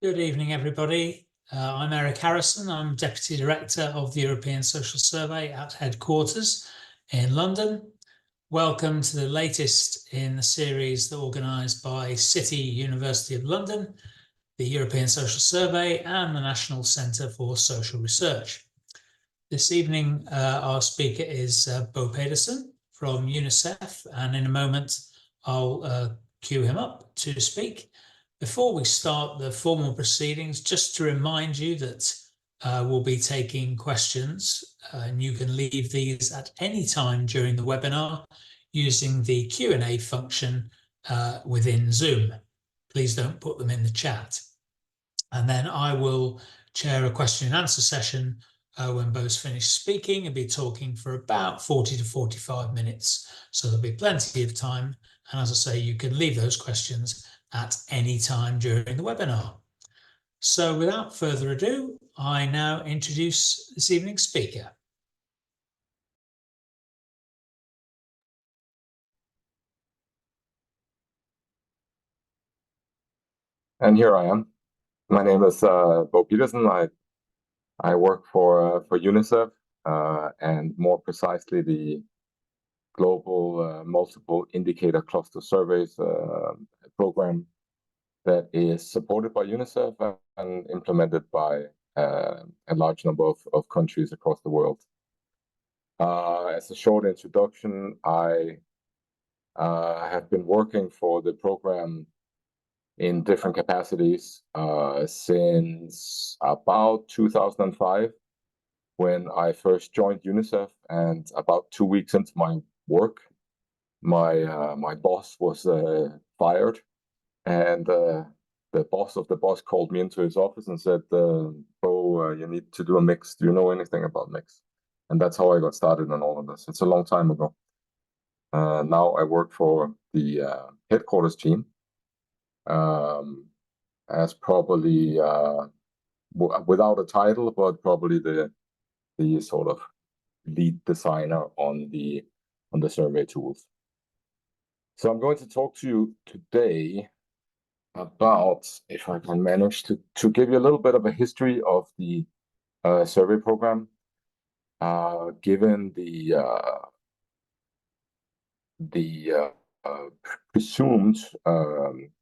Good evening, everybody. I'm Eric Harrison. I'm Deputy Director of the European Social Survey at headquarters in London. Welcome to the latest in the series organised by City University of London, the European Social Survey and the National Centre for Social Research. This evening, our speaker is Bo Pedersen from UNICEF, and in a moment, I'll cue him up to speak. Before we start the formal proceedings, just to remind you that we'll be taking questions, and you can leave these at any time during the webinar using the Q&A function within Zoom. Please don't put them in the chat. And then I will chair a question and answer session when Bo's finished speaking and be talking for about 40 to 45 minutes. So there'll be plenty of time. And as I say, you can leave those questions at any time during the webinar. So without further ado, I now introduce this evening's speaker. And here I am. My name is Bo Pedersen. I work for UNICEF and more precisely the Global Multiple Indicator Cluster Surveys program that is supported by UNICEF and implemented by a large number of countries across the world. As a short introduction, I have been working for the program in different capacities since about 2005, when I first joined UNICEF, and about 2 weeks into my work, my boss was fired, and the boss of the boss called me into his office and said, "Bo, you need to do a mix. Do you know anything about mix?" And that's how I got started on all of this. It's a long time ago. Now I work for the headquarters team. As probably without a title, but probably the sort of lead designer on the survey tools. So I'm going to talk to you today about, if I can manage to give you a little bit of a history of the survey program, given the presumed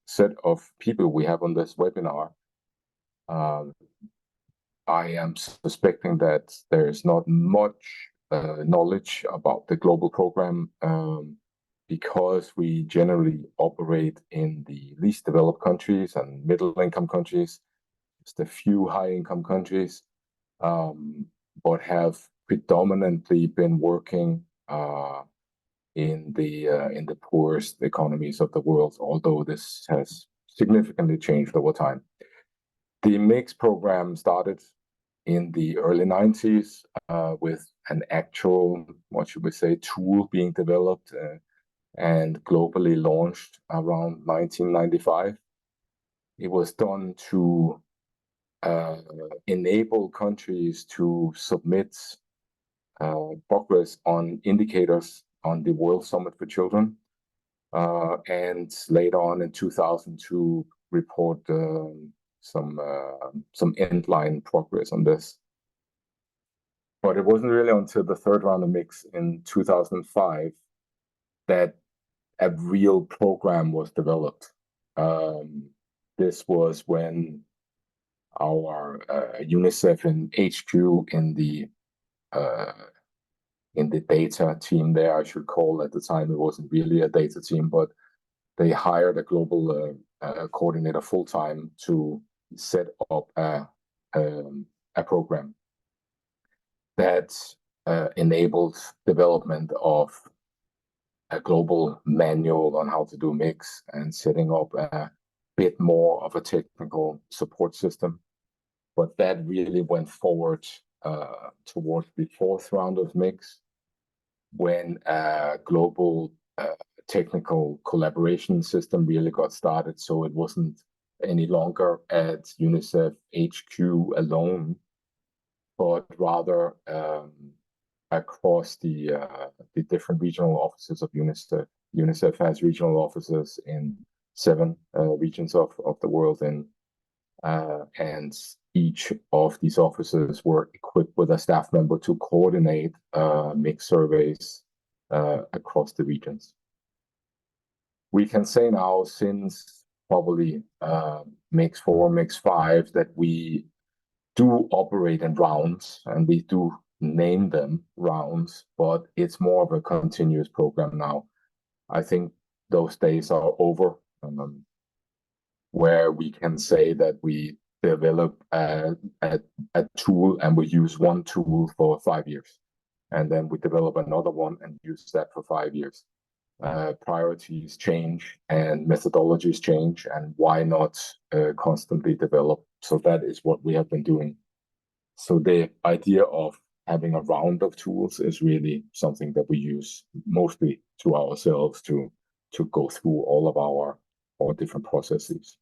set of people we have on this webinar. I am suspecting that there is not much knowledge about the global program because we generally operate in the least developed countries and middle-income countries, just a few high-income countries, but have predominantly been working in the poorest economies of the world, although this has significantly changed over time. The MIX program started in the early 90s with an actual, what should we say, tool being developed and globally launched around 1995. It was done to enable countries to submit progress on indicators on the World Summit for Children, and later on in 2002 report some end-line progress on this. But it wasn't really until the third round of MIX in 2005 that a real program was developed. This was when our UNICEF and HQ in the data team there, I should call, at the time it wasn't really a data team, but they hired a global coordinator full-time to set up a program that enabled development of a global manual on how to do MIX and setting up a bit more of a technical support system. But that really went forward towards the fourth round of MIX, when a global technical collaboration system really got started. So it wasn't any longer at UNICEF HQ alone, but rather across the different regional offices of UNICEF. UNICEF has regional offices in 7 regions of the world, in and each of these officers were equipped with a staff member to coordinate mixed surveys across the regions. We can say now, since probably mix 4, mix 5, that we do operate in rounds, and we do name them rounds, but it's more of a continuous program now. I think those days are over, where we can say that we develop a tool and we use one tool for 5 years, and then we develop another one and use that for 5 years. Priorities change and methodologies change, and why not constantly develop? So that is what we have been doing. So the idea of having a round of tools is really something that we use mostly to ourselves to go through all of our different processes.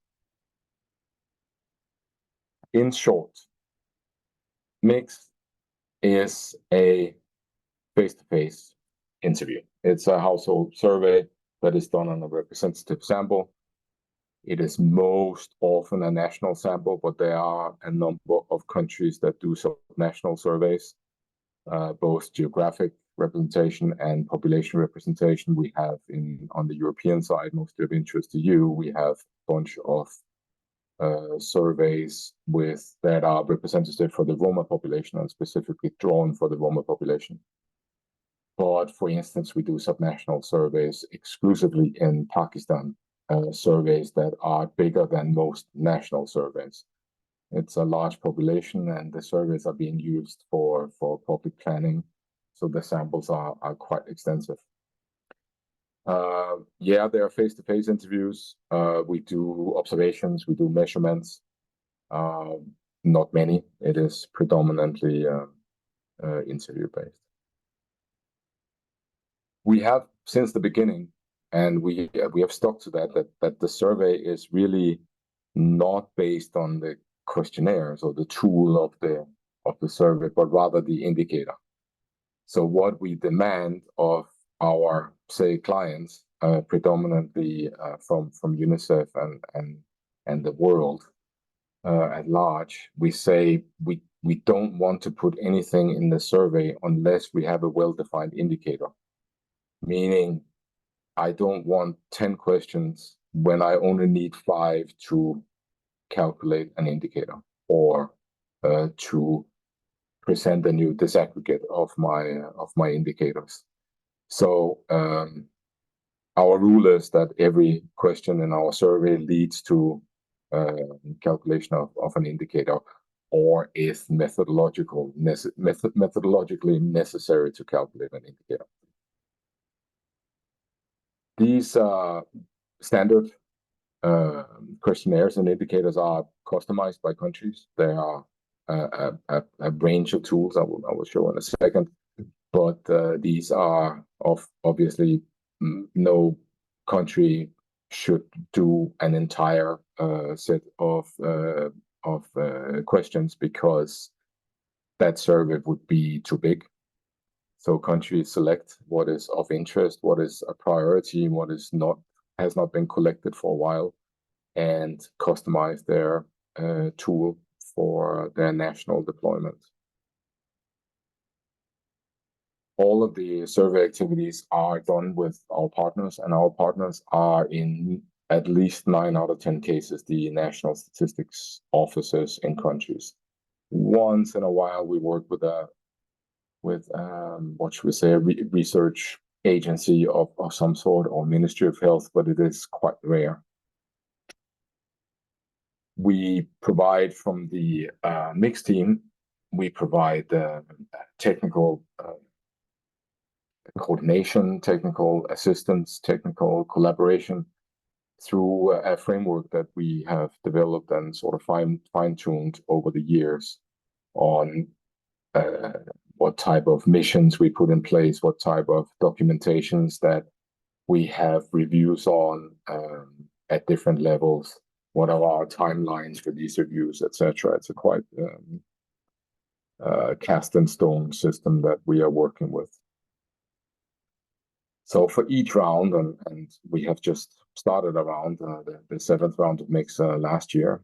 In short, mix is a face-to-face interview. It's a household survey that is done on a representative sample. It is most often a national sample, but there are a number of countries that do national surveys, both geographic representation and population representation. We have on the European side, mostly of interest to you, we have a bunch of surveys that are representative for the Roma population and specifically drawn for the Roma population. But for instance, we do subnational surveys exclusively in Pakistan, surveys that are bigger than most national surveys. It's a large population, and the surveys are being used for public planning, so the samples are quite extensive. Yeah, there are face-to-face interviews. We do observations, we do measurements. Not many. It is predominantly interview-based. We have, since the beginning, and we have stuck to that the survey is really not based on the questionnaires or the tool of the survey, but rather the indicator. So what we demand of our, say, clients, predominantly from UNICEF and the world at large, we say we don't want to put anything in the survey unless we have a well-defined indicator. Meaning, I don't want 10 questions when I only need 5 to calculate an indicator or to present a new disaggregate of my indicators. So our rule is that every question in our survey leads to calculation of an indicator, or is methodologically necessary to calculate an indicator. These standard questionnaires and indicators are customized by countries. There are a range of tools I will show in a second, but these are obviously no country should do an entire set of questions, because that survey would be too big. So countries select what is of interest, what is a priority, what is not, has not been collected for a while, and customize their tool for their national deployment. All of the survey activities are done with our partners, and our partners are, in at least 9 out of 10 cases, the national statistics officers in countries. Once in a while, we work with what should we say, a research agency of some sort, or Ministry of Health, but it is quite rare. We provide, from the mixed team, we provide technical coordination, technical assistance, technical collaboration through a framework that we have developed and sort of fine-tuned over the years on what type of missions we put in place, what type of documentations that we have reviews on at different levels, what are our timelines for these reviews, etc. It's a quite cast in stone system that we are working with. So for each round, and we have just started a round, the 7th round of mix last year,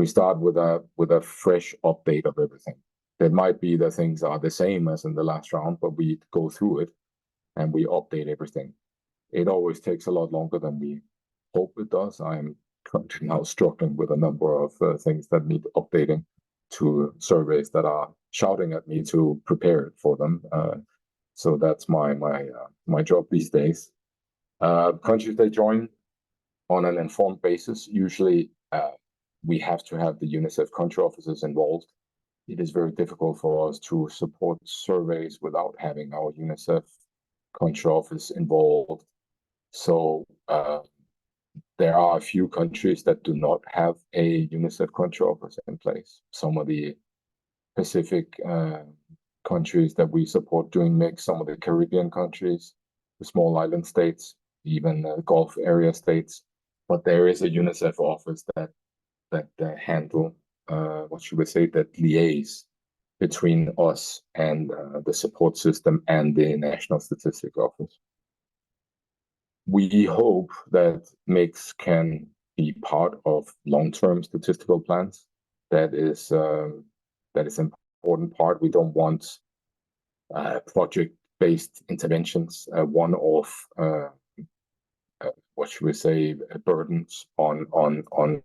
we start with a fresh update of everything. There might be the things are the same as in the last round, but we go through it and we update everything. It always takes a lot longer than we hope it does. I'm currently now struggling with a number of things that need updating to surveys that are shouting at me to prepare it for them. So that's my job these days. Countries they join on an informed basis. Usually, we have to have the UNICEF country officers involved. It is very difficult for us to support surveys without having our UNICEF country office involved. So there are a few countries that do not have a UNICEF country office in place. Some of the Pacific countries that we support doing mix, some of the Caribbean countries, the small island states, even Gulf area states. But there is a UNICEF office that handle, what should we say, that liaise between us and the support system and the National Statistics Office. We hope that mix can be part of long-term statistical plans. That is an important part. We don't want project-based interventions, one-off, what should we say, burdens on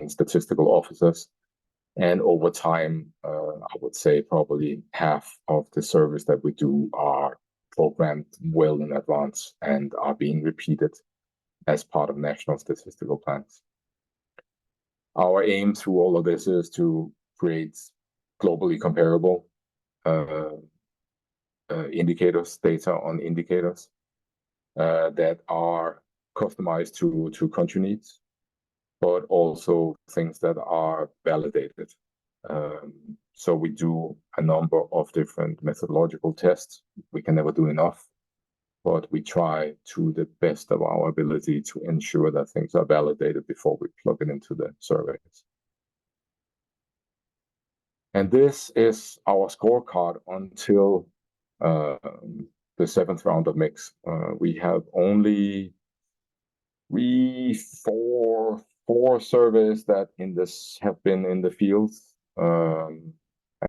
statistical officers. And over time, I would say probably half of the surveys that we do are programmed well in advance and are being repeated as part of national statistical plans. Our aim through all of this is to create globally comparable indicators, data on indicators that are customized to country needs, but also things that are validated. So we do a number of different methodological tests. We can never do enough, but we try to the best of our ability to ensure that things are validated before we plug it into the surveys. And this is our scorecard until the 7th round of mix. We have only four surveys that have been in the field.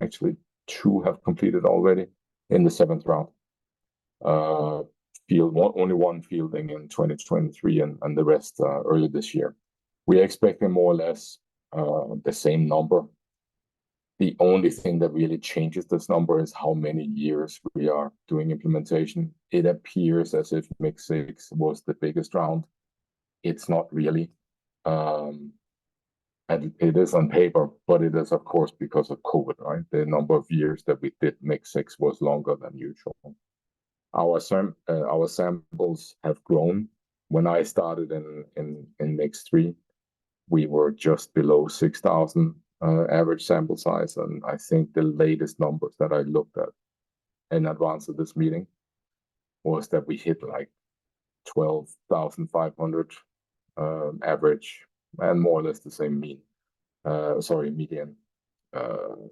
Actually, 2 have completed already in the 7th round. Only 1 fielding in 2023 and the rest early this year. We are expecting more or less the same number. The only thing that really changes this number is how many years we are doing implementation. It appears as if Mix 6 was the biggest round. It's not really. And it is on paper, but it is, of course, because of COVID, right? The number of years that we did Mix 6 was longer than usual. Our samples have grown. When I started in Mix 3, we were just below 6,000 average sample size, and I think the latest numbers that I looked at in advance of this meeting was that we hit like 12,500 average and more or less the same median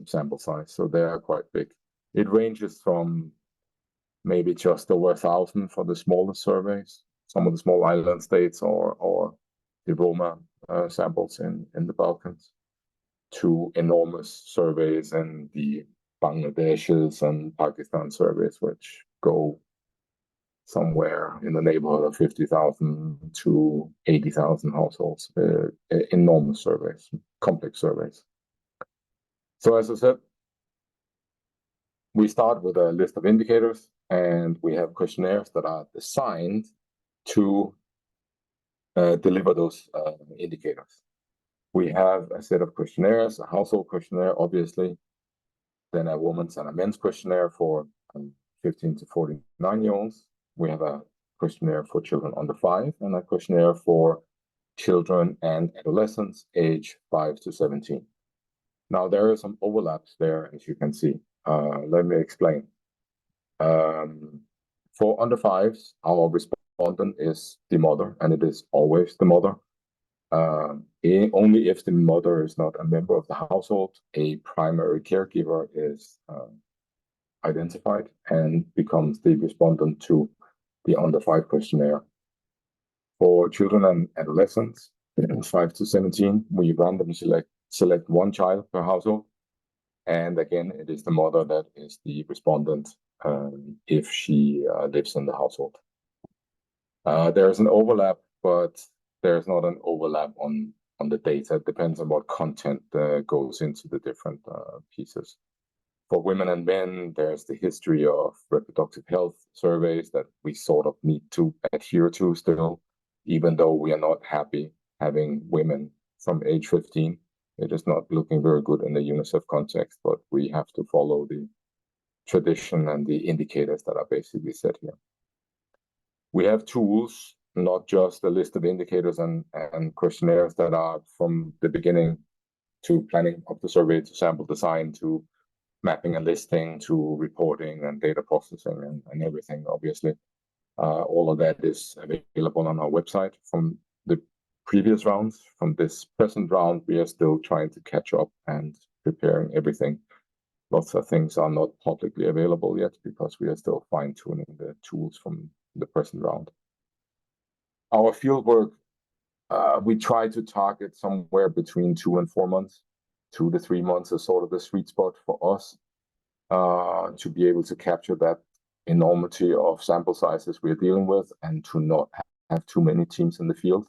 sample size. So they are quite big. It ranges from maybe just over 1,000 for the smallest surveys, some of the small island states or the Roma samples in the Balkans, to enormous surveys and the Bangladesh's and Pakistan surveys, which go somewhere in the neighborhood of 50,000 to 80,000 households. Enormous surveys, complex surveys. So as I said, we start with a list of indicators, and we have questionnaires that are designed to deliver those indicators. We have a set of questionnaires, a household questionnaire, obviously, then a woman's and a men's questionnaire for 15 to 49-year-olds. We have a questionnaire for children under 5 and a questionnaire for children and adolescents age 5 to 17. Now, there are some overlaps there, as you can see. Let me explain. For under 5s, our respondent is the mother, and it is always the mother. Only if the mother is not a member of the household, a primary caregiver is identified and becomes the respondent to the under 5 questionnaire. For children and adolescents, 5 to 17, we randomly select select one child per household. And again, it is the mother that is the respondent if she lives in the household. There is an overlap, but there's not an overlap on the data. It depends on what content goes into the different pieces. For women and men, there's the history of reproductive health surveys that we sort of need to adhere to still, even though we are not happy having women from age 15. It is not looking very good in the UNICEF context, but we have to follow the tradition and the indicators that are basically set here. We have tools, not just a list of indicators and questionnaires that are from the beginning to planning of the survey, to sample design, to mapping and listing, to reporting and data processing and everything, obviously. All of that is available on our website from the previous rounds. From this present round, we are still trying to catch up and preparing everything. Lots of things are not publicly available yet because we are still fine-tuning the tools from the present round. Our fieldwork, we try to target somewhere between 2 and 4 months. 2 to 3 months is sort of the sweet spot for us to be able to capture that enormity of sample sizes we're dealing with and to not have too many teams in the field.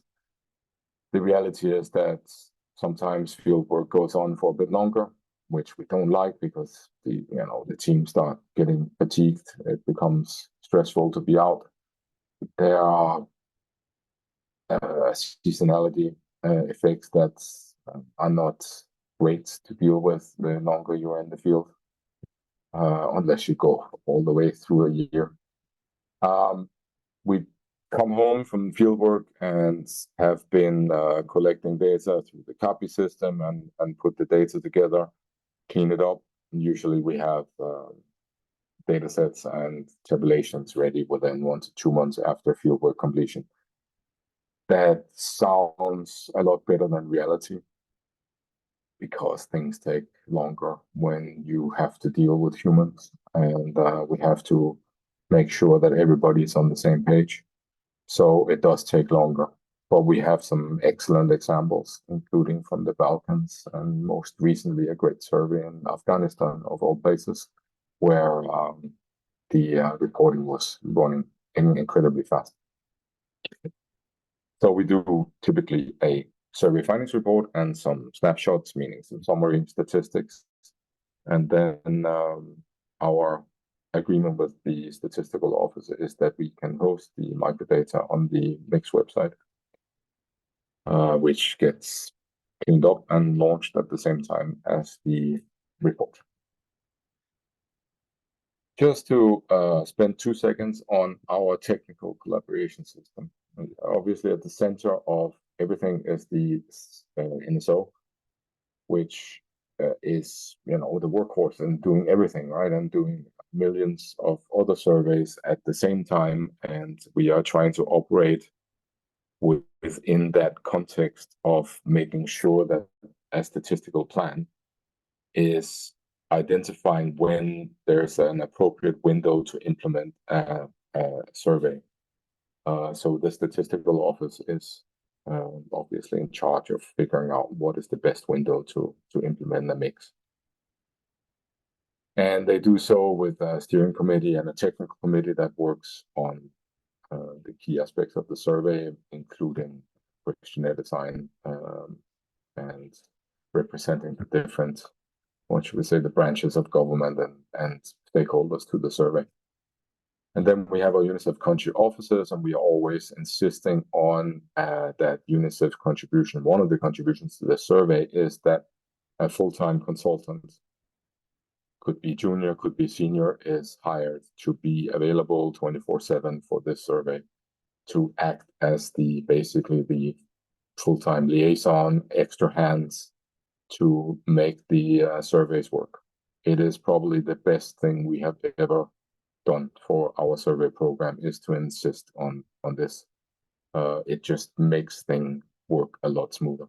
The reality is that sometimes fieldwork goes on for a bit longer, which we don't like because the teams start getting fatigued. It becomes stressful to be out. There are seasonality effects that are not great to deal with the longer you're in the field, unless you go all the way through a year. We come home from fieldwork and have been collecting data through the copy system and put the data together, clean it up. Usually we have data sets and tabulations ready within 1 to 2 months after fieldwork completion. That sounds a lot better than reality because things take longer when you have to deal with humans, and we have to make sure that everybody's on the same page. So it does take longer, but we have some excellent examples, including from the Balkans and most recently a great survey in Afghanistan, of all places, where the reporting was running incredibly fast. So we do typically a survey findings report and some snapshots, meaning some summary statistics. And then our agreement with the statistical office is that we can host the microdata on the Mix website, which gets cleaned up and launched at the same time as the report. Just to spend 2 seconds on our technical collaboration system. Obviously, at the center of everything is the NSO, which is the workhorse and doing everything, right, and doing millions of other surveys at the same time. And we are trying to operate within that context of making sure that a statistical plan is identifying when there's an appropriate window to implement a survey. So the statistical office is obviously in charge of figuring out what is the best window to implement the mix. And they do so with a steering committee and a technical committee that works on the key aspects of the survey, including questionnaire design and representing the different, what should we say, the branches of government and stakeholders to the survey. And then we have our UNICEF country offices, and we are always insisting on that UNICEF contribution. One of the contributions to the survey is that a full-time consultant, could be junior, could be senior, is hired to be available 24/7 for this survey, to act as basically the full-time liaison, extra hands to make the surveys work. It is probably the best thing we have ever done for our survey program, is to insist on this. It just makes things work a lot smoother.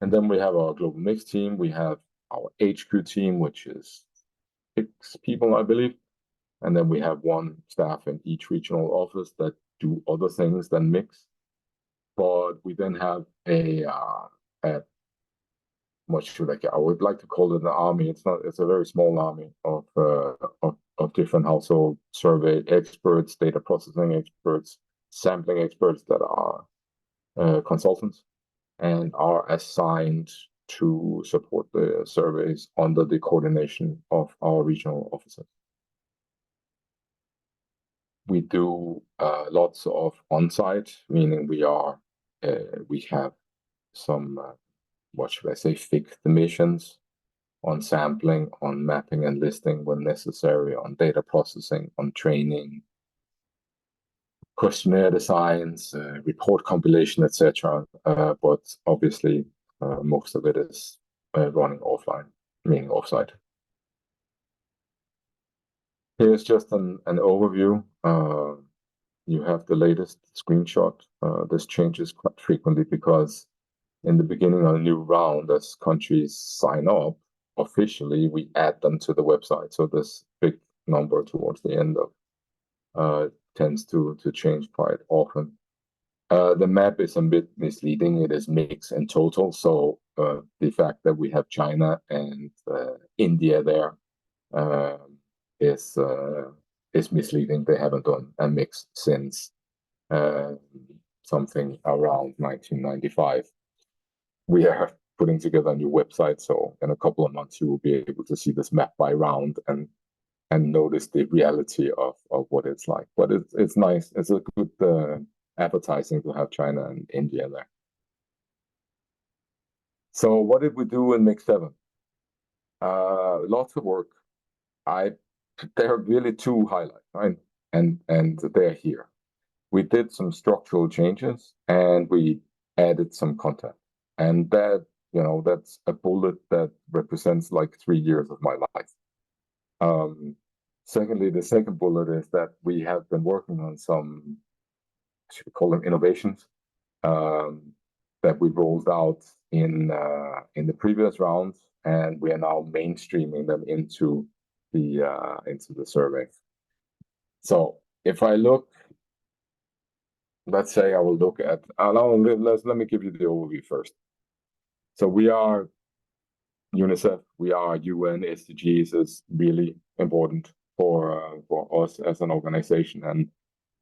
And then we have our global mix team. We have our HQ team, which is 6 people, I believe. And then we have 1 staff in each regional office that do other things than mix. But we then have a I would like to call it an army. It's not. It's a very small army of different household survey experts, data processing experts, sampling experts that are consultants and are assigned to support the surveys under the coordination of our regional officers. We do lots of on-site, meaning we have some what should I say, fixed missions on sampling, on mapping and listing when necessary, on data processing, on training, questionnaire designs, report compilation, etc. But obviously, most of it is running offline, meaning offsite. Here's just an overview. You have the latest screenshot. This changes quite frequently because in the beginning of a new round, as countries sign up officially, we add them to the website. So this big number towards the end of tends to change quite often. The map is a bit misleading. It is mixed and total. So the fact that we have China and India there is misleading. They haven't done a mix since something around 1995. We are putting together a new website, so in a couple of months you will be able to see this map by round and notice the reality of what it's like. But it's nice. It's a good advertising to have China and India there. So what did we do in Mix 7? Lots of work. There are really two highlights, right? And they're here. We did some structural changes and we added some content. And that, that's a bullet that represents like 3 years of my life. Secondly, the second bullet is that we have been working on some, should we call them innovations, that we rolled out in the previous rounds, and we are now mainstreaming them into the survey. So if I look, let's say I will look at, let me give you the overview first. So we are UNICEF, we are UN, SDGs is really important for us as an organization and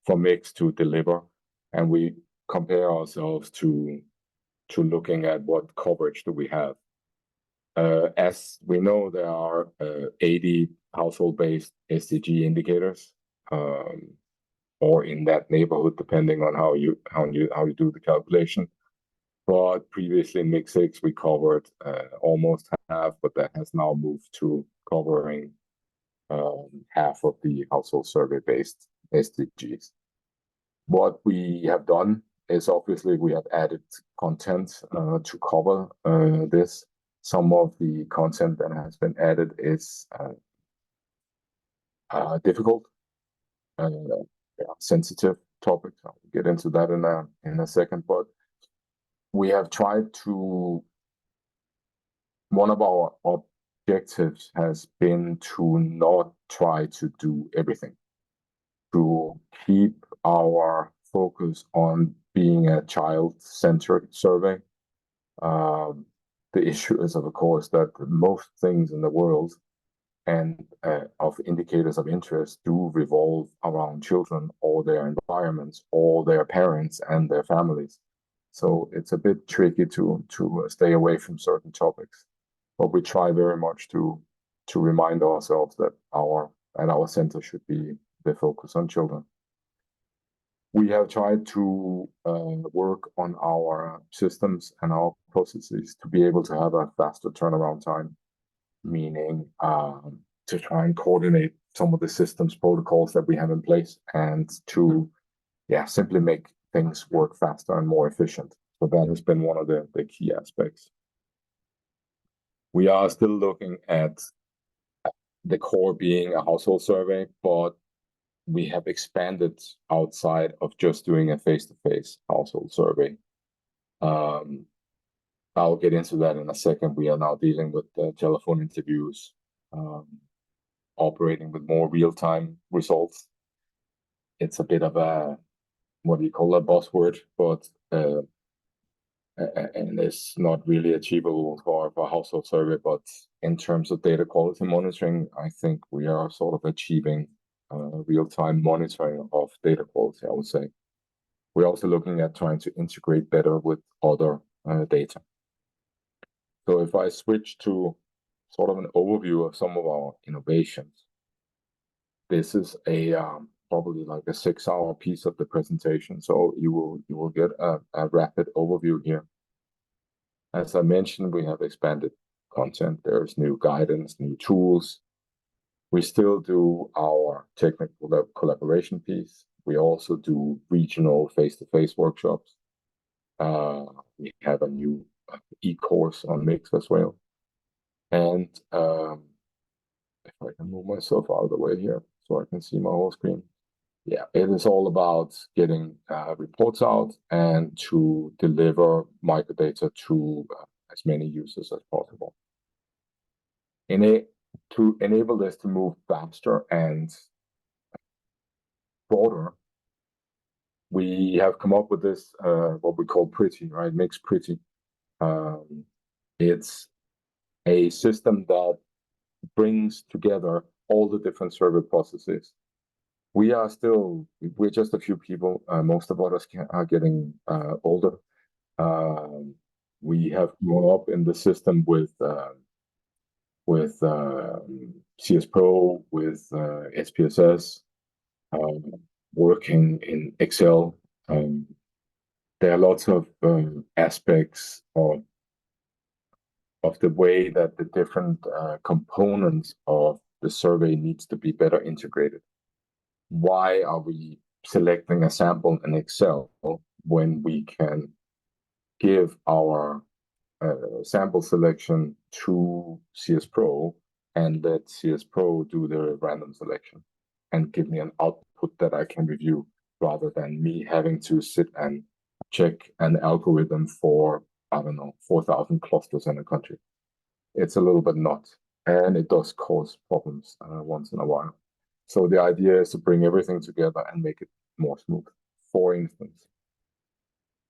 for Mix to deliver. And we compare ourselves to looking at what coverage do we have. As we know, there are 80 household-based SDG indicators, or in that neighborhood, depending on how you do the calculation. But previously in Mix 6, we covered almost half, but that has now moved to covering half of the household survey-based SDGs. What we have done is obviously we have added content to cover this. Some of the content that has been added is difficult, sensitive topics. I'll get into that in a second, but we have tried to, one of our objectives has been to not try to do everything, to keep our focus on being a child-centered survey. The issue is, of course, that most things in the world and of indicators of interest do revolve around children or their environments or their parents and their families. So it's a bit tricky to stay away from certain topics, but we try very much to remind ourselves that our center should be the focus on children. We have tried to work on our systems and our processes to be able to have a faster turnaround time, meaning to try and coordinate some of the systems protocols that we have in place and to simply make things work faster and more efficient. So that has been one of the key aspects. We are still looking at the core being a household survey, but we have expanded outside of just doing a face-to-face household survey. I'll get into that in a second. We are now dealing with telephone interviews, operating with more real-time results. It's a bit of a, what do you call a buzzword, but and it's not really achievable for a household survey, but in terms of data quality monitoring, I think we are sort of achieving real-time monitoring of data quality, I would say. We're also looking at trying to integrate better with other data. So if I switch to sort of an overview of some of our innovations, this is a probably like a 6-hour piece of the presentation, so you will get a rapid overview here. As I mentioned, we have expanded content. There's new guidance, new tools. We still do our technical collaboration piece. We also do regional face-to-face workshops. We have a new e-course on Mix as well. And if I can move myself out of the way here so I can see my whole screen. Yeah, it is all about getting reports out and to deliver microdata to as many users as possible. To enable this to move faster and broader, we have come up with this, what we call Pretty, right? Mix Pretty. It's a system that brings together all the different survey processes. We're just a few people. Most of us are getting older. We have grown up in the system with CS Pro, with SPSS, working in Excel. There are lots of aspects of the way that the different components of the survey needs to be better integrated. Why are we selecting a sample in Excel when we can give our sample selection to CS Pro and let CS Pro do the random selection and give me an output that I can review, rather than me having to sit and check an algorithm for, I don't know, 4,000 clusters in a country. It's a little bit not, and it does cause problems once in a while. So the idea is to bring everything together and make it more smooth. For instance,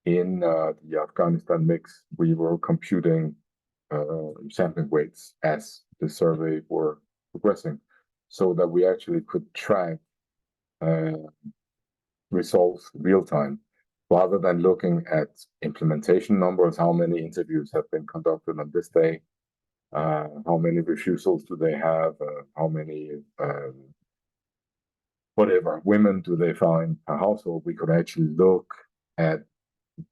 in the Afghanistan mix, we were computing sampling weights as the survey were progressing, so that we actually could track results real time, rather than looking at implementation numbers, how many interviews have been conducted on this day, how many refusals do they have, how many whatever women do they find per household. We could actually look at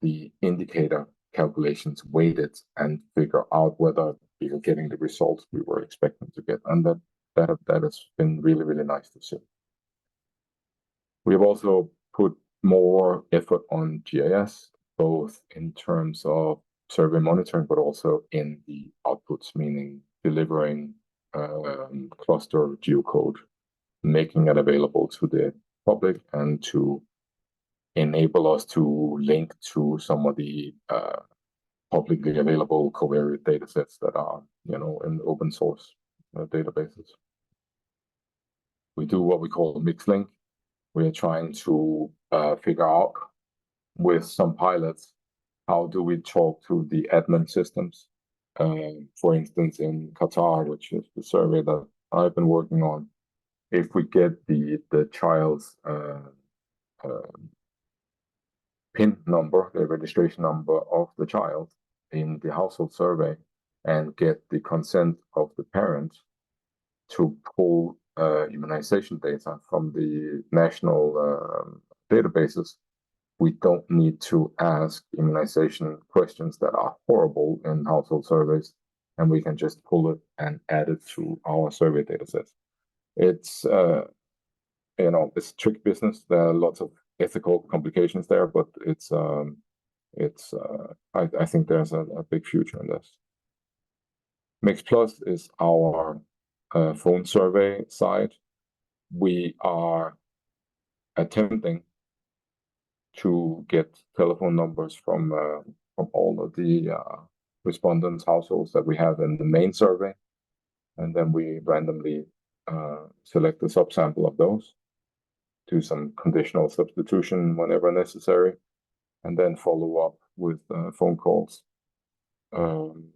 the indicator calculations weighted and figure out whether we were getting the results we were expecting to get, and that has been really, really nice to see. We've also put more effort on GIS, both in terms of survey monitoring, but also in the outputs, meaning delivering cluster geocode, making it available to the public, and to enable us to link to some of the publicly available covariate data sets that are, in open source databases. We do what we call mixed link. We're trying to figure out with some pilots, how do we talk to the admin systems? For instance, in Qatar, which is the survey that I've been working on, if we get the child's PIN number, the registration number of the child in the household survey, and get the consent of the parent to pull immunization data from the national databases, we don't need to ask immunization questions that are horrible in household surveys, and we can just pull it and add it to our survey datasets. It's it's tricky business. There are lots of ethical complications there, but I think there's a big future in this. Mix Plus is our phone survey side. We are attempting to get telephone numbers from all of the respondents' households that we have in the main survey, and then we randomly select a subsample of those, do some conditional substitution whenever necessary, and then follow up with phone calls to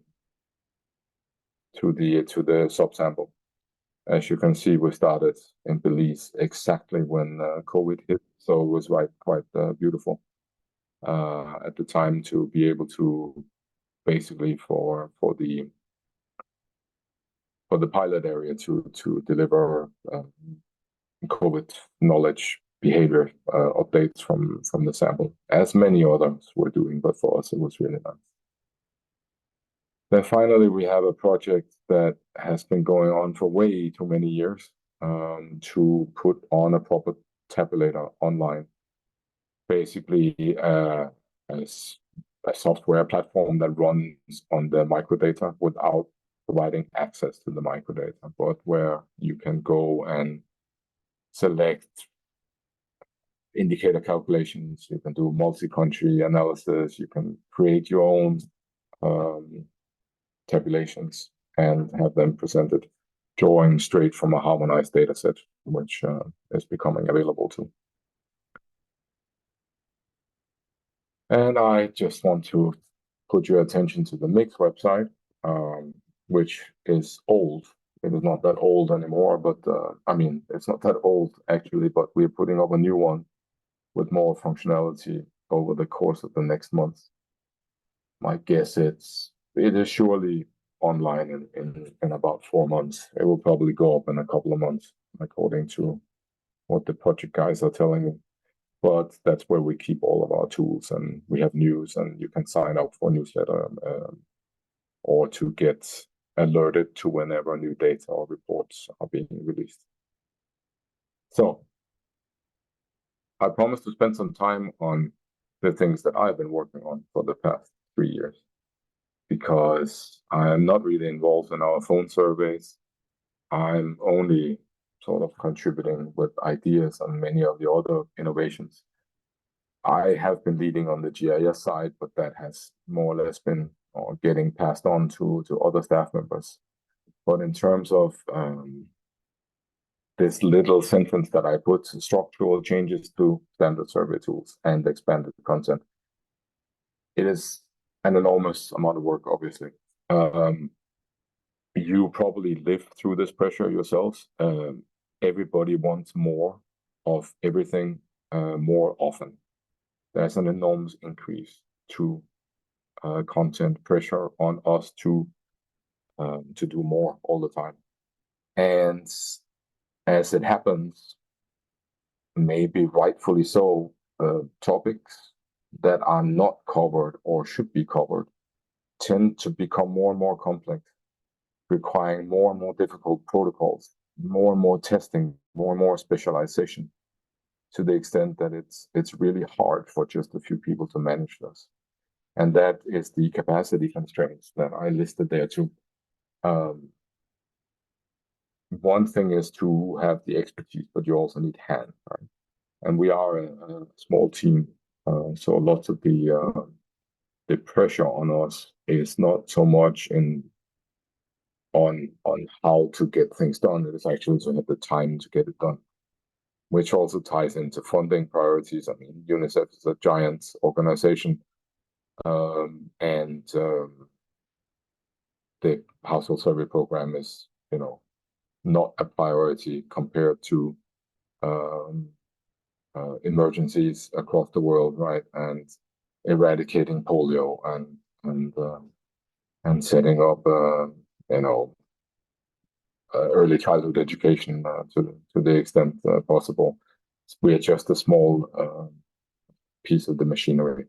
the subsample. As you can see, we started in Belize exactly when COVID hit, so it was quite beautiful at the time to be able to basically for the pilot area to deliver COVID knowledge behavior updates from the sample, as many others were doing, but for us it was really nice. Then finally, we have a project that has been going on for way too many years to put on a proper tabulator online. Basically, as a software platform that runs on the microdata without providing access to the microdata, but where you can go and select indicator calculations, you can do multi-country analysis, you can create your own tabulations and have them presented, drawing straight from a harmonized data set, which is becoming available too. And I just want to put your attention to the Mix website, which is old. It is not that old anymore, but I mean, it's not that old actually, but we're putting up a new one with more functionality over the course of the next month. My guess it is surely online in about 4 months. It will probably go up in a couple of months, according to what the project guys are telling me. But that's where we keep all of our tools, and we have news, and you can sign up for a newsletter or to get alerted to whenever new data or reports are being released. So I promise to spend some time on the things that I've been working on for the past 3 years, because I am not really involved in our phone surveys. I'm only sort of contributing with ideas on many of the other innovations. I have been leading on the GIS side, but that has more or less been getting passed on to other staff members. But in terms of this little sentence that I put, structural changes to standard survey tools and expanded content, it is an enormous amount of work, obviously. You probably live through this pressure yourselves. Everybody wants more of everything more often. There's an enormous increase to content pressure on us to do more all the time. And as it happens, maybe rightfully so, topics that are not covered or should be covered tend to become more and more complex, requiring more and more difficult protocols, more and more testing, more and more specialization, to the extent that it's really hard for just a few people to manage this. And that is the capacity constraints that I listed there too. One thing is to have the expertise, but you also need hands, right? And we are a small team, so lots of the pressure on us is not so much on how to get things done. It is actually to have the time to get it done, which also ties into funding priorities. I mean, UNICEF is a giant organization, and the household survey program is, not a priority compared to emergencies across the world, right? And eradicating polio and setting up, early childhood education to the extent possible. We are just a small piece of the machinery.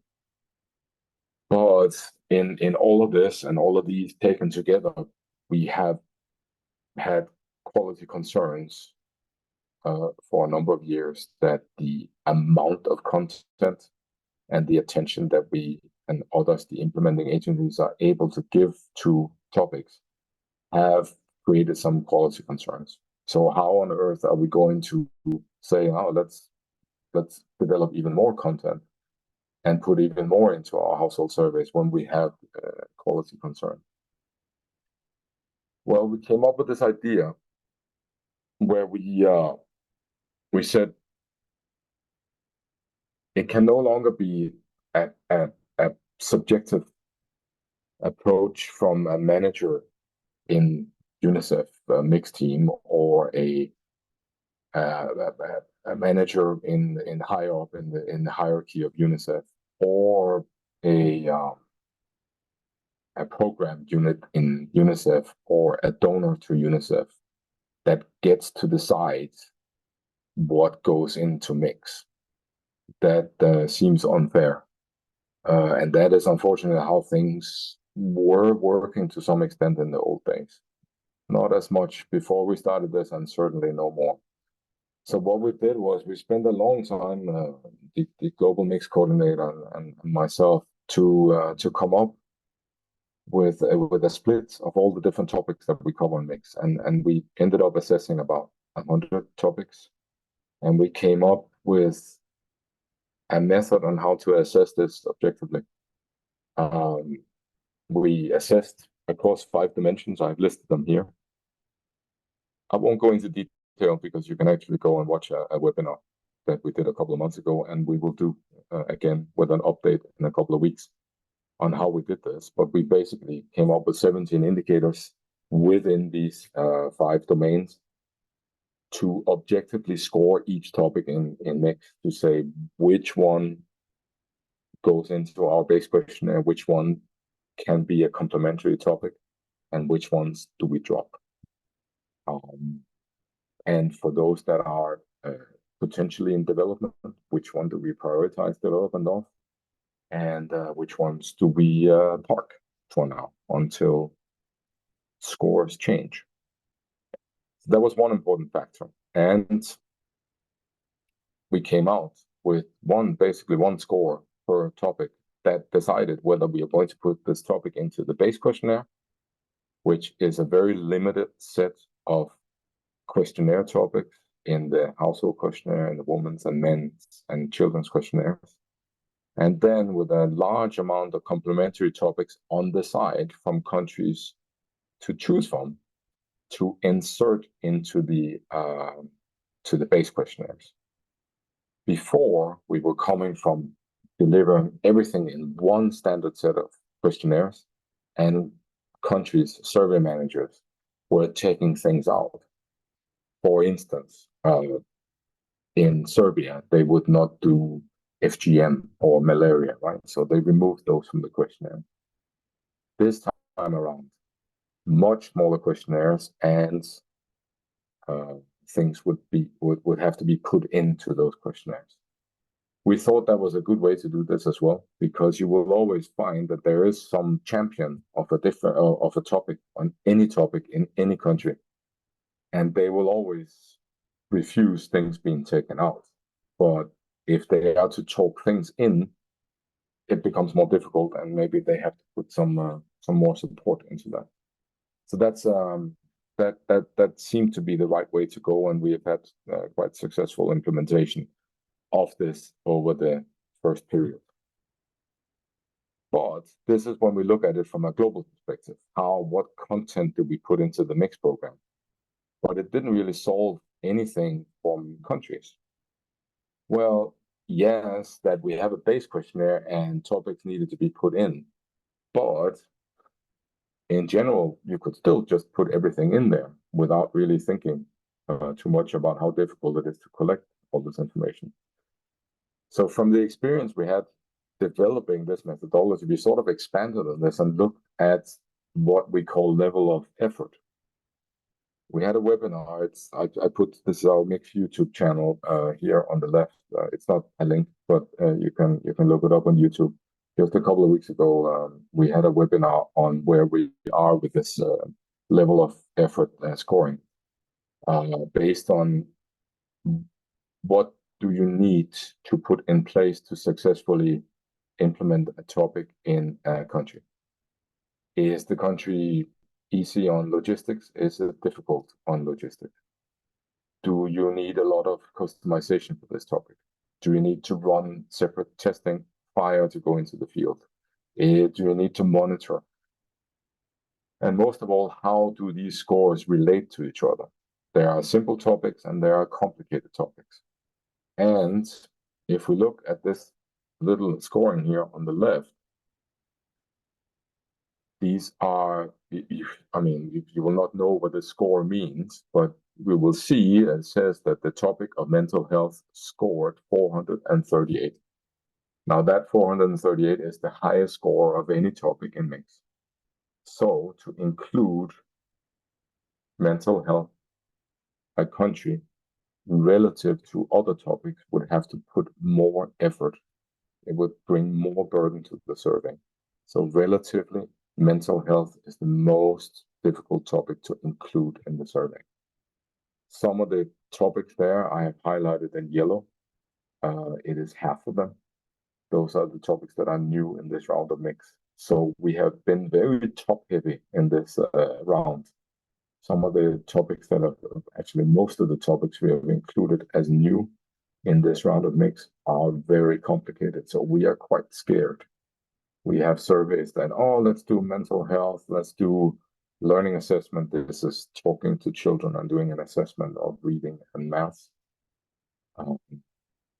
But in all of this and all of these taken together, we have had quality concerns for a number of years that the amount of content and the attention that we and others, the implementing agencies, are able to give to topics have created some quality concerns. So how on earth are we going to say, oh, let's develop even more content and put even more into our household surveys when we have quality concern? Well, we came up with this idea where we said it can no longer be a subjective approach from a manager in UNICEF mixed team, or a manager in higher up in the hierarchy of UNICEF, or a program unit in UNICEF, or a donor to UNICEF, that gets to decide what goes into mix. That seems unfair, and that is unfortunately how things were working to some extent in the old days. Not as much before we started this, and certainly no more. So what we did was we spent a long time, the global mix coordinator and myself, to come up with a split of all the different topics that we cover in mix, and we ended up assessing about 100 topics, and we came up with a method on how to assess this objectively. We assessed across 5 dimensions. I've listed them here. I won't go into detail because you can actually go and watch a webinar that we did a couple of months ago, and we will do again with an update in a couple of weeks on how we did this. But we basically came up with 17 indicators within these 5 domains to objectively score each topic in mix, to say which one goes into our base questionnaire, which one can be a complementary topic, and which ones do we drop. And for those that are potentially in development, which one do we prioritize development of, and which ones do we park for now until scores change? So that was one important factor, and we came out with basically one score per topic that decided whether we are going to put this topic into the base questionnaire, which is a very limited set of questionnaire topics in the household questionnaire, and the women's and men's and children's questionnaires, and then with a large amount of complementary topics on the side from countries to choose from, to insert into the base questionnaires. Before, we were coming from delivering everything in one standard set of questionnaires, and countries' survey managers were taking things out. For instance, in Serbia, they would not do FGM or malaria, right? So they removed those from the questionnaire. This time around, much smaller questionnaires, and things would have to be put into those questionnaires. We thought that was a good way to do this as well, because you will always find that there is some champion of a topic on any topic in any country, and they will always refuse things being taken out. But if they are to talk things in, it becomes more difficult, and maybe they have to put some more support into that. So that's that seemed to be the right way to go, and we have had quite successful implementation of this over the first period. But this is when we look at it from a global perspective. What content do we put into the mix program? But it didn't really solve anything from countries. Well, yes, that we have a base questionnaire and topics needed to be put in, but in general, you could still just put everything in there without really thinking too much about how difficult it is to collect all this information. So from the experience we had developing this methodology, we sort of expanded on this and looked at what we call level of effort. We had a webinar. I put this our Mix YouTube channel here on the left. It's not a link, but you can look it up on YouTube. Just a couple of weeks ago, we had a webinar on where we are with this level of effort scoring, based on what do you need to put in place to successfully implement a topic in a country. Is the country easy on logistics? Is it difficult on logistics? Do you need a lot of customization for this topic? Do you need to run separate testing prior to go into the field? Do you need to monitor? And most of all, how do these scores relate to each other? There are simple topics and there are complicated topics. And if we look at this little scoring here on the left, these are, I mean, you will not know what the score means, but we will see it says that the topic of mental health scored 438. Now that 438 is the highest score of any topic in mix. So to include mental health, a country relative to other topics would have to put more effort. It would bring more burden to the survey. So relatively, mental health is the most difficult topic to include in the survey. Some of the topics there I have highlighted in yellow. It is half of them. Those are the topics that are new in this round of mix. So we have been very top heavy in this round. Some of the topics that are actually most of the topics we have included as new in this round of mix are very complicated. So we are quite scared. We have surveys that, oh, let's do mental health, let's do learning assessment. This is talking to children and doing an assessment of reading and math.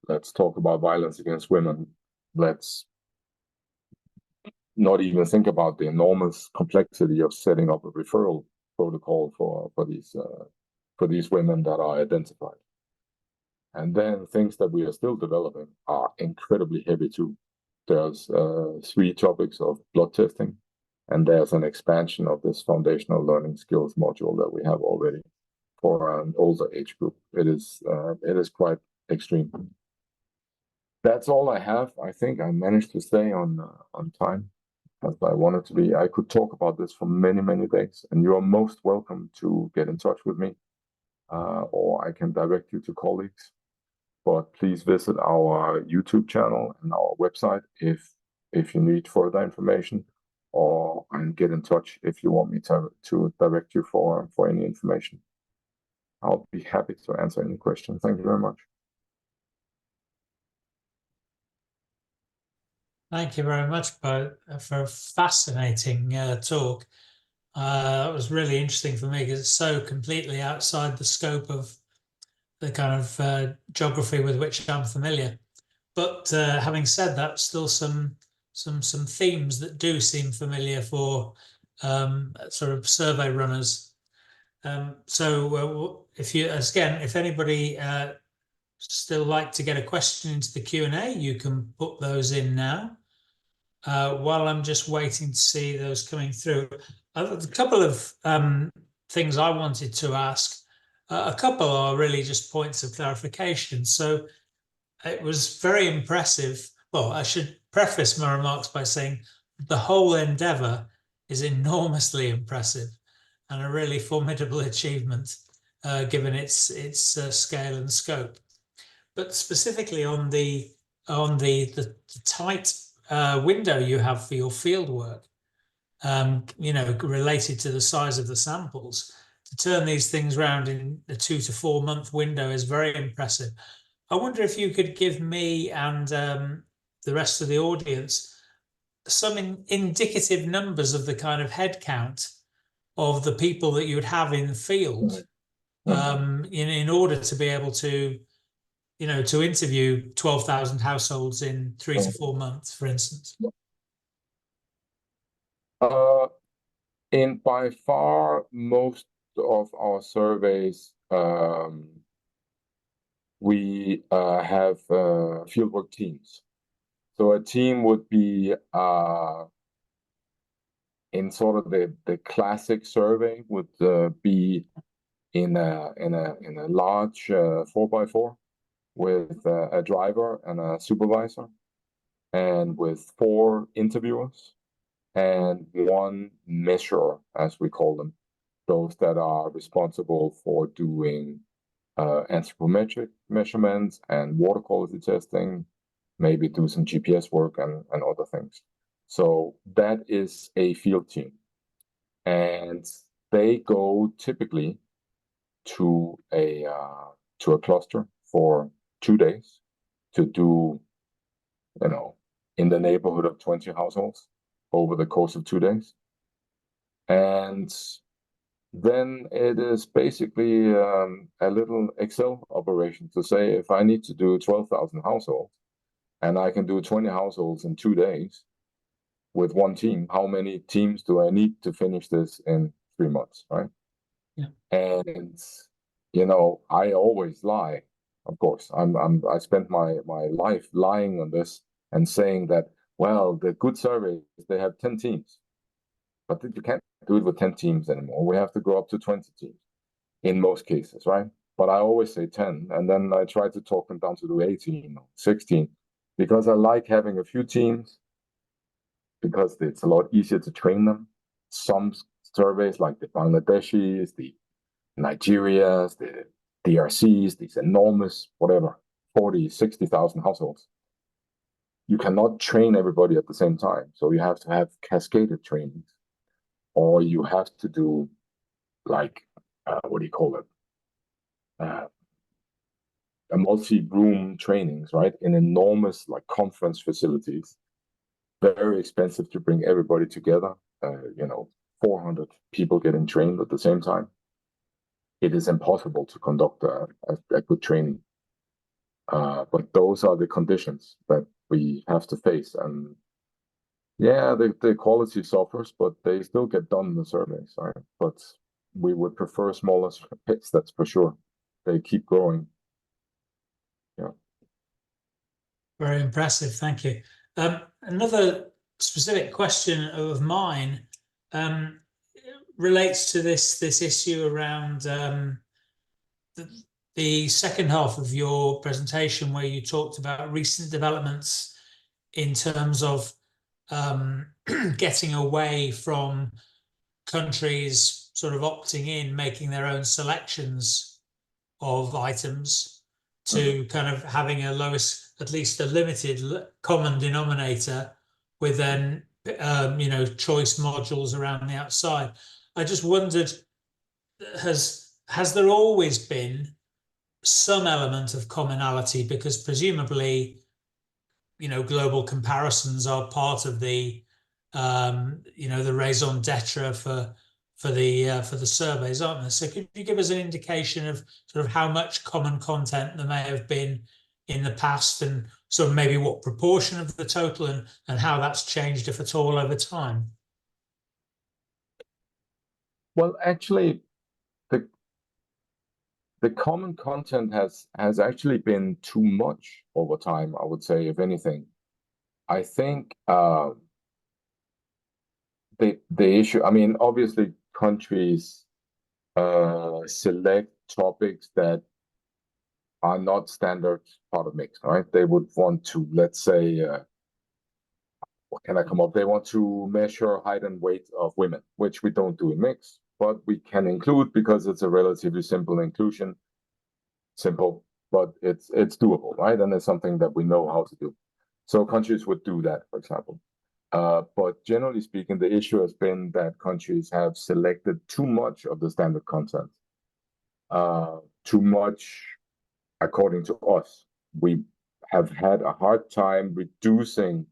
Let's talk about violence against women. Let's not even think about the enormous complexity of setting up a referral protocol for these women that are identified. And then things that we are still developing are incredibly heavy too. There's 3 topics of blood testing, and there's an expansion of this foundational learning skills module that we have already for an older age group. It is quite extreme. That's all I have. I think I managed to stay on time as I wanted to be. I could talk about this for many, many days, and you are most welcome to get in touch with me, or I can direct you to colleagues. But please visit our YouTube channel and our website if you need further information, or get in touch if you want me to direct you for any information. I'll be happy to answer any question. Thank you very much. Thank you very much, Bo, for a fascinating talk. It was really interesting for me because it's so completely outside the scope of the kind of geography with which I'm familiar. But having said that, still some themes that do seem familiar for sort of survey runners. So if anybody still like to get a question into the Q&A, you can put those in now. While I'm just waiting to see those coming through, a couple of things I wanted to ask. A couple are really just points of clarification. So it was very impressive. Well, I should preface my remarks by saying the whole endeavour is enormously impressive and a really formidable achievement given its scale and scope. But specifically on the tight window you have for your field work, related to the size of the samples, to turn these things around in a 2 to 4 month window is very impressive. I wonder if you could give me and the rest of the audience some indicative numbers of the kind of head count of the people that you would have in the field in order to be able to interview 12,000 households in 3 to 4 months, for instance. In by far most of our surveys, we have fieldwork teams. So a team would be in sort of the classic survey would be in a large 4x4 with a driver and a supervisor, and with 4 interviewers and 1 measurer, as we call them, those that are responsible for doing anthropometric measurements and water quality testing, maybe do some GPS work and other things. So that is a field team, and they go typically to a cluster for 2 days to do, in the neighborhood of 20 households over the course of 2 days. And then it is basically a little Excel operation to say, if I need to do 12,000 households and I can do 20 households in 2 days, with one team, how many teams do I need to finish this in 3 months, right? Yeah. And I always lie. Of course, I spent my life lying on this and saying that, well, the good surveys, they have 10 teams, but you can't do it with 10 teams anymore. We have to go up to 20 teams in most cases, right? But I always say 10, and then I try to talk them down to do 18 or 16, because I like having a few teams, because it's a lot easier to train them. Some surveys, like the Bangladeshis, the Nigerias, the DRCs, these enormous, whatever, 40, 60,000 households, you cannot train everybody at the same time. So you have to have cascaded trainings, or you have to do like, what do you call it? A multi-room trainings, right? In enormous like conference facilities, very expensive to bring everybody together. 400 people getting trained at the same time. It is impossible to conduct a good training. But those are the conditions that we have to face. And yeah, the quality suffers, but they still get done in the surveys, right? But we would prefer smaller surveys, that's for sure. They keep growing. Yeah. Very impressive, thank you. Another specific question of mine relates to this issue around the second half of your presentation, where you talked about recent developments in terms of getting away from countries sort of opting in, making their own selections of items, to kind of having a lowest, at least a limited common denominator, with then choice modules around the outside. I just wondered, has there always been some element of commonality? Because presumably, global comparisons are part of the the raison d'etre for the surveys, aren't they? So could you give us an indication of sort of how much common content there may have been in the past, and sort of maybe what proportion of the total, and how that's changed, if at all, over time? Well, actually, the common content has actually been too much over time, I would say, if anything. I think the issue, I mean, obviously countries select topics that are not standard part of mix, right? They would want to, let's say, what can I come up? They want to measure height and weight of women, which we don't do in mix, but we can include because it's a relatively simple inclusion. Simple, but it's doable, right? And it's something that we know how to do. So countries would do that, for example. But generally speaking, the issue has been that countries have selected too much of the standard content. Too much, according to us. We have had a hard time reducing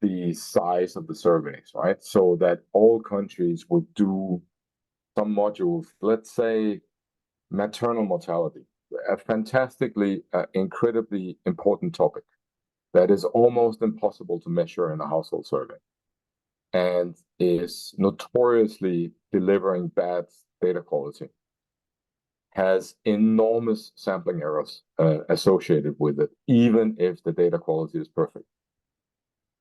the size of the surveys, right? So that all countries would do some modules, let's say maternal mortality, a fantastically, incredibly important topic that is almost impossible to measure in a household survey, and is notoriously delivering bad data quality, has enormous sampling errors associated with it, even if the data quality is perfect.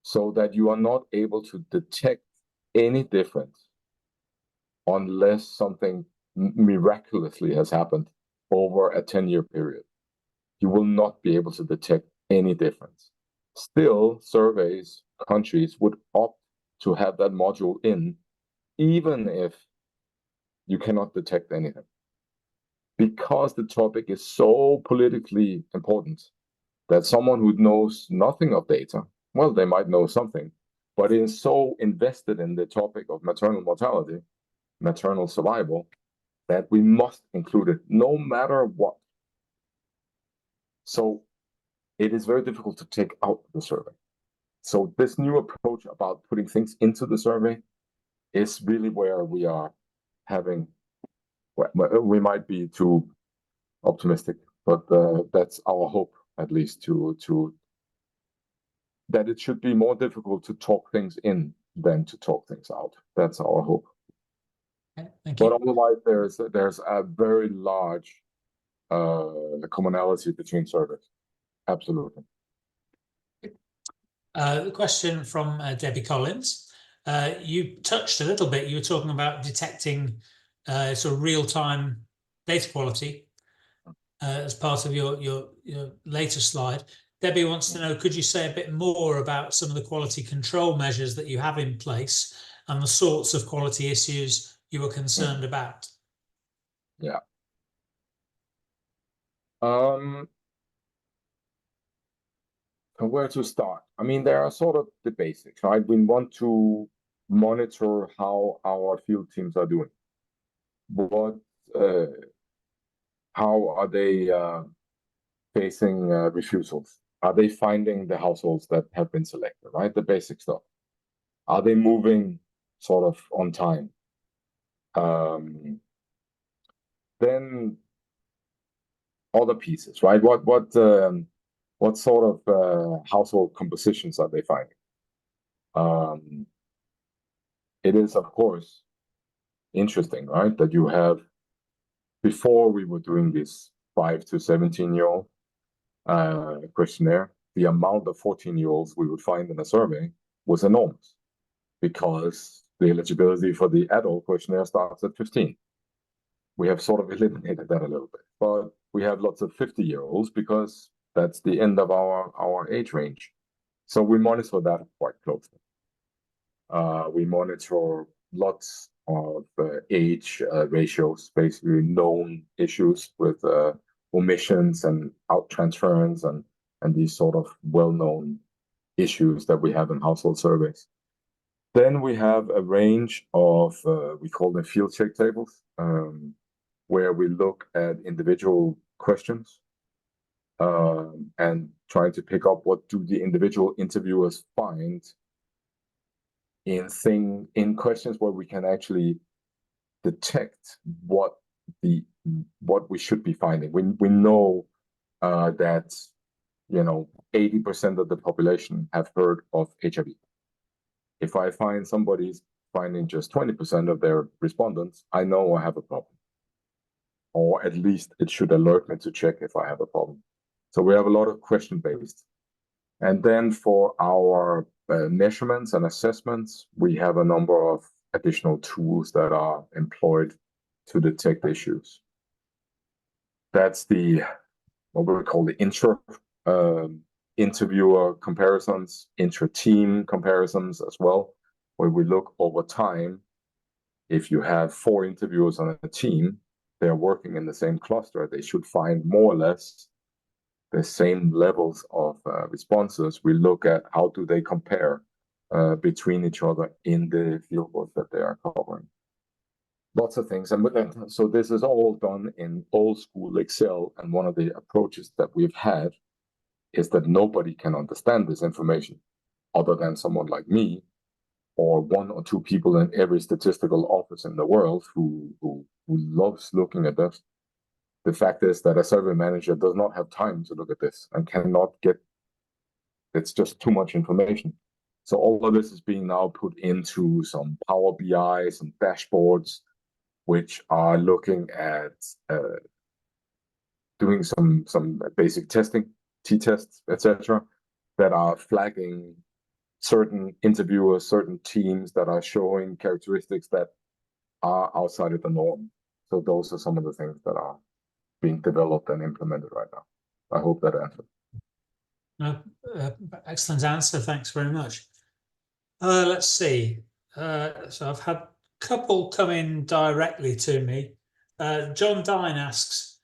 So that you are not able to detect any difference unless something miraculously has happened over a 10-year period. You will not be able to detect any difference. Still, surveys, countries would opt to have that module in, even if you cannot detect anything. Because the topic is so politically important that someone who knows nothing of data, well, they might know something, but is so invested in the topic of maternal mortality, maternal survival, that we must include it no matter what. So it is very difficult to take out the survey. So this new approach about putting things into the survey is really where we are having, we might be too optimistic, but that's our hope, at least, to that it should be more difficult to talk things in than to talk things out. That's our hope. Okay, thank you. But otherwise, there's a very large commonality between surveys. Absolutely. The question from Debbie Collins. You touched a little bit, you were talking about detecting sort of real-time data quality as part of your later slide. Debbie wants to know, could you say a bit more about some of the quality control measures that you have in place and the sorts of quality issues you are concerned about? Yeah. Where to start? I mean, there are sort of the basics, right? We want to monitor how our field teams are doing. How are they facing refusals? Are they finding the households that have been selected, right? The basic stuff. Are they moving sort of on time? Then other pieces, right? What sort of household compositions are they finding? It is, of course, interesting, right? That you have, before we were doing this 5 to 17-year-old questionnaire, the amount of 14-year-olds we would find in a survey was enormous because the eligibility for the adult questionnaire starts at 15. We have sort of eliminated that a little bit, but we have lots of 50-year-olds because that's the end of our age range. So we monitor that quite closely. We monitor lots of age ratios, basically known issues with omissions and out transference and these sort of well-known issues that we have in household surveys. Then we have a range of, we call them field check tables, where we look at individual questions and trying to pick up what do the individual interviewers find in questions where we can actually detect what we should be finding. We know that 80% of the population have heard of HIV. If I find somebody's finding just 20% of their respondents, I know I have a problem. Or at least it should alert me to check if I have a problem. So we have a lot of question-based. And then for our measurements and assessments, we have a number of additional tools that are employed to detect issues. That's what we call the interviewer comparisons, intra-team comparisons as well, where we look over time. If you have 4 interviewers on a team, they're working in the same cluster, they should find more or less the same levels of responses. We look at how do they compare between each other in the fieldwork that they are covering. Lots of things. And so this is all done in old school Excel. And one of the approaches that we've had is that nobody can understand this information other than someone like me or 1 or 2 people in every statistical office in the world who loves looking at this. The fact is that a survey manager does not have time to look at this and cannot it's just too much information. So all of this is being now put into some Power BI, some dashboards, which are looking at doing some basic testing, t-tests, etc., that are flagging certain interviewers, certain teams that are showing characteristics that are outside of the norm. So those are some of the things that are being developed and implemented right now. I hope that answered. Excellent answer. Thanks very much. Let's see. So I've had a couple come in directly to me. John Dine asks,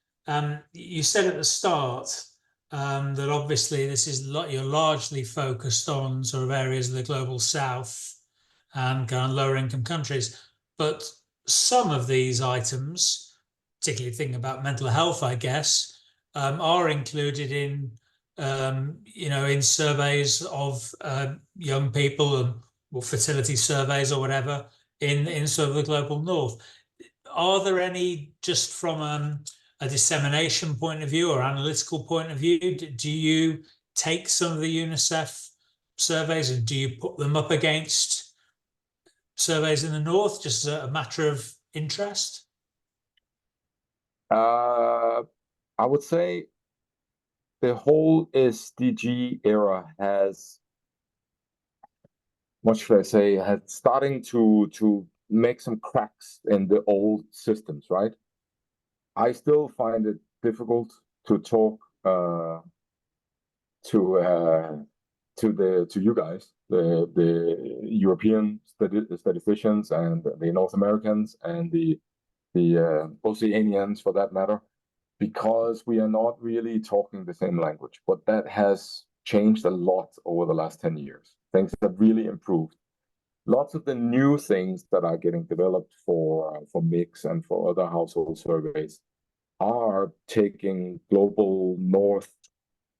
you said at the start that obviously this is you're largely focused on sort of areas of the global south and kind of lower income countries, but some of these items, particularly thinking about mental health, I guess, are included in in surveys of young people or fertility surveys or whatever in sort of the global north. Are there any, just from a dissemination point of view or analytical point of view, do you take some of the UNICEF surveys, and do you put them up against surveys in the north just as a matter of interest? I would say the whole SDG era has, what should I say, had starting to make some cracks in the old systems, right? I still find it difficult to talk to you guys, the European statisticians and the North Americans and the Oceanians for that matter, because we are not really talking the same language. But that has changed a lot over the last 10 years. Things have really improved. Lots of the new things that are getting developed for mix and for other household surveys are taking global north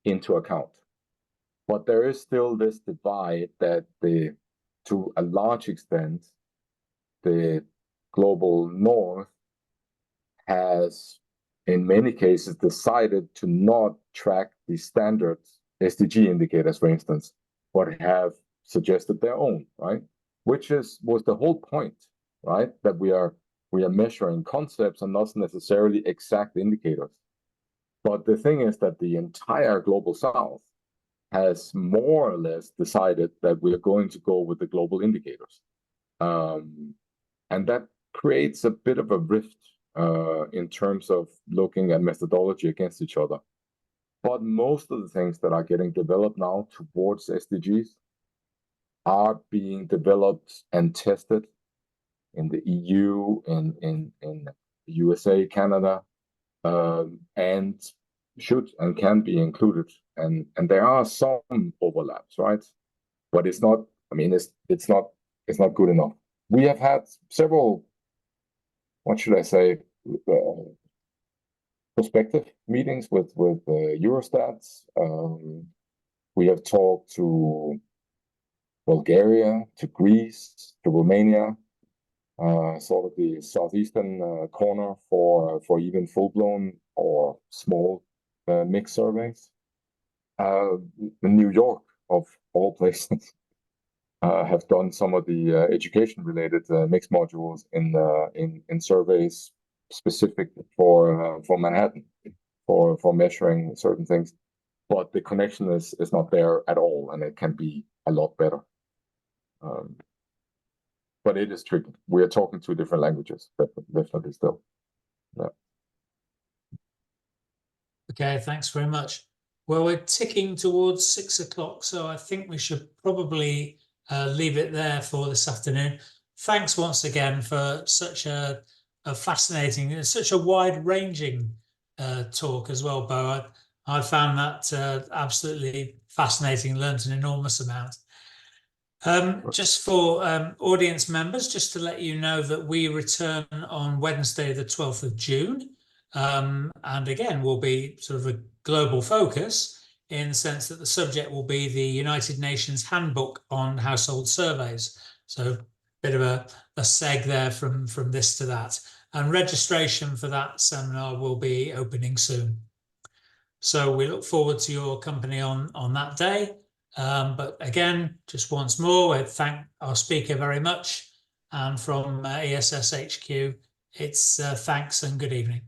into account. But there is still this divide that to a large extent, the global north has, in many cases, decided to not track the standard SDG indicators, for instance, but have suggested their own, right? Which was the whole point, right? That we are measuring concepts and not necessarily exact indicators. But the thing is that the entire global south has more or less decided that we are going to go with the global indicators. And that creates a bit of a rift in terms of looking at methodology against each other. But most of the things that are getting developed now towards SDGs are being developed and tested in the EU, in the USA, Canada, and should and can be included. And there are some overlaps, right? But it's not, I mean, it's not good enough. We have had several, what should I say, prospective meetings with Eurostat. We have talked to Bulgaria, to Greece, to Romania, sort of the southeastern corner for even full-blown or small mixed surveys. New York, of all places, have done some of the education-related mixed modules in surveys specific for Manhattan, for measuring certain things. But the connection is not there at all, and it can be a lot better. But it is tricky. We are talking two different languages, definitely still. Yeah. Okay, thanks very much. Well, we're ticking towards 6 o'clock, so I think we should probably leave it there for this afternoon. Thanks once again for such a fascinating, such a wide-ranging talk as well, Bo. I found that absolutely fascinating, learned an enormous amount. Just for audience members, just to let you know that we return on Wednesday, the 12th of June. And again, will be sort of a global focus in the sense that the subject will be the United Nations Handbook on Household Surveys. So a bit of a seg there from this to that. And registration for that seminar will be opening soon. So we look forward to your company on that day. But again, just once more, I thank our speaker very much. And from ESS HQ, it's thanks and good evening.